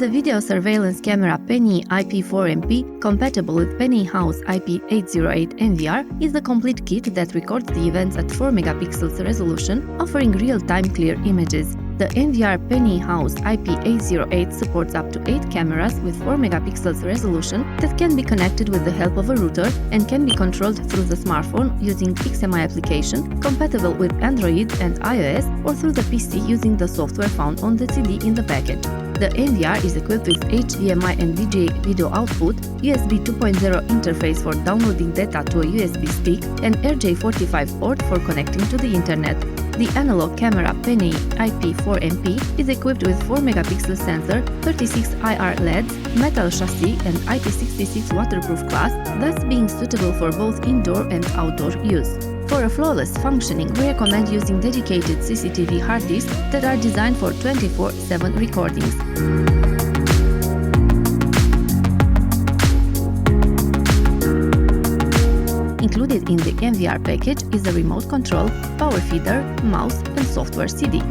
The video surveillance camera PNI IP4MP, compatible with PNI House IP808 NVR, is a complete kit that records the events at 4 megapixels resolution, offering real-time clear images. The NVR PNI House IP808 supports up to 8 cameras with 4 megapixels resolution that can be connected with the help of a router and can be controlled through the smartphone using XMEye application, compatible with Android and iOS, or through the PC using the software found on the CD in the package. The NVR is equipped with HDMI and VGA video output, USB 2.0 interface for downloading data to a USB stick, and RJ45 port for connecting to the internet. The analog camera PNI IP4MP is equipped with 4 megapixel sensor, 36 IR LEDs, metal chassis and IP66 waterproof glass, thus being suitable for both indoor and outdoor use. For a flawless functioning, we recommend using dedicated CCTV hard disks that are designed for 24/7 recordings. Included in the NVR package is a remote control, power feeder, mouse and software CD.